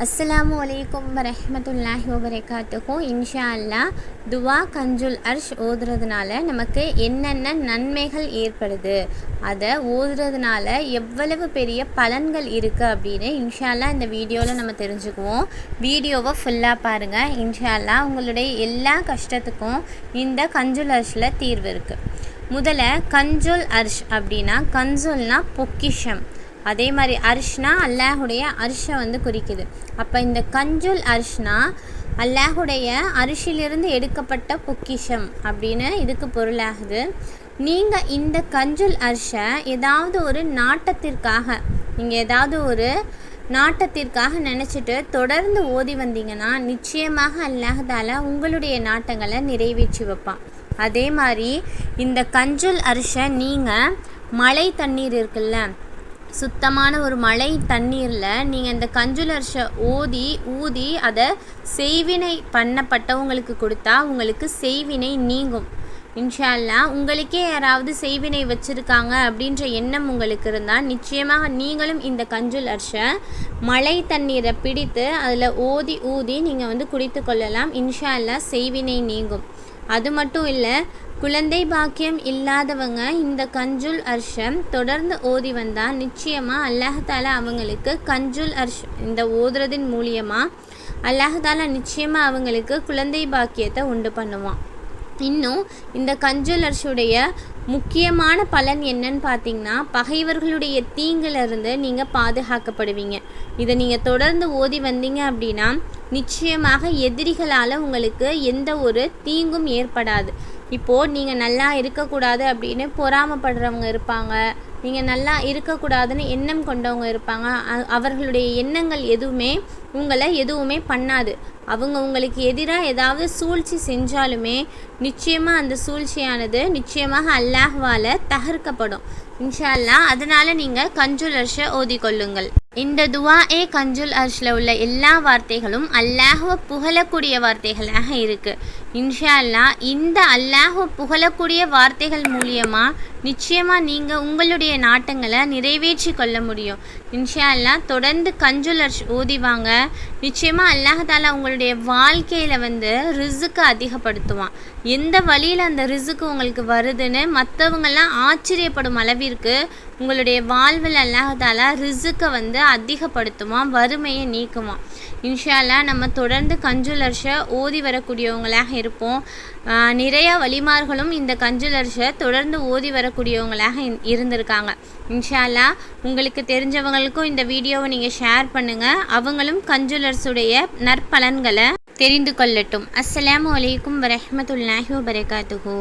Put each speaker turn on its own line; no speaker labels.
அஸ்ஸலாமு அலைக்கும் வரஹ்மத்துல்லாஹி வபரகாத்துஹு. இன்ஷா அல்லாஹ் துவா கஞ்சுல் அர்ஷ் ஓதுறதுனால நமக்கு என்னென்ன நன்மைகள் ஏற்படுது, அதை ஓதுறதுனால எவ்வளவு பெரிய பலன்கள் இருக்குது அப்படின்னு இன்ஷா அல்லாஹ் இந்த வீடியோவில் நம்ம தெரிஞ்சுக்குவோம். வீடியோவை ஃபுல்லாக பாருங்கள். இன்ஷா அல்லாஹ் உங்களுடைய எல்லா கஷ்டத்துக்கும் இந்த கஞ்சுல் அர்ஷில் தீர்வு இருக்குது. முதல்ல கஞ்சுல் அர்ஷ் அப்படின்னா, கஞ்சுல்னா பொக்கிஷம், அதே மாதிரி அர்ஷ்னா அல்லாஹுடைய அர்ஷை குறிக்குது. அப்போ இந்த கஞ்சுல் அர்ஷ்னா அல்லாஹுடைய அரிசிலிருந்து எடுக்கப்பட்ட பொக்கிஷம் அப்படின்னு இதுக்கு பொருளாகுது. நீங்கள் இந்த கஞ்சுல் அர்ஷை ஏதாவது ஒரு நாட்டத்திற்காக, நீங்கள் ஏதாவது ஒரு நாட்டத்திற்காக நினச்சிட்டு தொடர்ந்து ஓதி வந்தீங்கன்னா நிச்சயமாக அல்லாஹ் தஆலா உங்களுடைய நாட்டங்களை நிறைவேற்றி வைப்பான். அதே மாதிரி இந்த கஞ்சுல் அர்ஷை நீங்கள் மழை தண்ணீர் இருக்குல்ல, சுத்தமான ஒரு மழை தண்ணீரில் நீங்கள் இந்த கஞ்சுல் அர்ஷை ஊதி அதை செய்வினை பண்ணப்பட்டவங்களுக்கு கொடுத்தா உங்களுக்கு செய்வினை நீங்கும். இன்ஷா அல்லாஹ் உங்களுக்கே யாராவது செய்வினை வச்சுருக்காங்க அப்படின்ற எண்ணம் உங்களுக்கு இருந்தால் நிச்சயமாக நீங்களும் இந்த கஞ்சுல் அர்ஷை மழை தண்ணீரை பிடித்து அதில் ஊதி நீங்கள் குடித்து கொள்ளலாம். இன்ஷா அல்லாஹ் செய்வினை நீங்கும். அது மட்டும் இல்லை, குழந்தை பாக்கியம் இல்லாதவங்க இந்த கஞ்சுல் அர்ஷை தொடர்ந்து ஓதி வந்தால் நிச்சயமாக அல்லாஹ் தஆலா அவங்களுக்கு கஞ்சுல் அர்ஷ் இந்த ஓதுறதின் மூலியமாக அல்லாஹ் தஆலா நிச்சயமாக அவங்களுக்கு குழந்தை பாக்கியத்தை உண்டு பண்ணுவான். இன்னும் இந்த கஞ்சுல் அர்ஷுடைய முக்கியமான பலன் என்னன்னு பார்த்தீங்கன்னா, பகைவர்களுடைய தீங்கிலிருந்து நீங்கள் பாதுகாக்கப்படுவீங்க. இதை நீங்கள் தொடர்ந்து ஓதி வந்தீங்க அப்படின்னா நிச்சயமாக எதிரிகளால் உங்களுக்கு எந்த ஒரு தீங்கும் ஏற்படாது. இப்போது நீங்கள் நல்லா இருக்கக்கூடாது அப்படின்னு பொறாமப்படுறவங்க இருப்பாங்க, நீங்கள் நல்லா இருக்கக்கூடாதுன்னு எண்ணம் கொண்டவங்க இருப்பாங்க. அவர்களுடைய எண்ணங்கள் உங்களை எதுவுமே பண்ணாது. அவங்க உங்களுக்கு எதிராக ஏதாவது சூழ்ச்சி செஞ்சாலுமே நிச்சயமாக அந்த சூழ்ச்சியானது நிச்சயமாக அல்லாஹ்வால் தகர்க்கப்படும். இன்ஷா அல்லாஹ் அதனால் நீங்கள் கஞ்சுல் அர்ஷை ஓதிக்கொள்ளுங்கள். இந்த துஆஏ கஞ்சுல் அர்ஷில் உள்ள எல்லா வார்த்தைகளும் அல்லாஹ்வை புகழக்கூடிய வார்த்தைகளாக இருக்குது. இன்ஷா அல்லாஹ் இந்த அல்லாஹ்வை புகழக்கூடிய வார்த்தைகள் மூலியமாக நிச்சயமாக நீங்கள் உங்களுடைய நாட்டங்களை நிறைவேற்றி கொள்ள முடியும். இன்ஷா அல்லாஹ் தொடர்ந்து கஞ்சுல் அர்ஷ் ஓதிவாங்க. நிச்சயமாக அல்லாஹ் தஆலா உங்களுடைய வாழ்க்கையில் ரிஸ்க்கு அதிகப்படுத்துவான். எந்த வழியில் அந்த ரிஸ்க்கு உங்களுக்கு வருதுன்னு மற்றவங்கெல்லாம் ஆச்சரியப்படும் அளவிற்கு உங்களுடைய வாழ்வில் அல்லாஹ் தஆலா ரிஸ்க்கை அதிகப்படுத்துவான், வறுமையை நீக்குவான். இன்ஷா அல்லாஹ் நம்ம தொடர்ந்து கஞ்சுல் அர்ஷை ஓதி வரக்கூடியவங்களாக இருப்போம். நிறைய வலிமார்களும் இந்த கஞ்சுல் அர்ஷை தொடர்ந்து ஓதி வரக்கூடியவங்களாக இருந்திருக்காங்க. இன்ஷா அல்லாஹ் உங்களுக்கு தெரிஞ்சவங்களுக்கும் இந்த வீடியோவை நீங்கள் ஷேர் பண்ணுங்கள். அவங்களும் கஞ்சுல் அர்ஷுடைய நற்பலன்களை தெரிந்து கொள்ளட்டும். அஸ்ஸலாமு அலைக்கும் வரஹ்மத்துல்லாஹி வபரகாத்துஹு.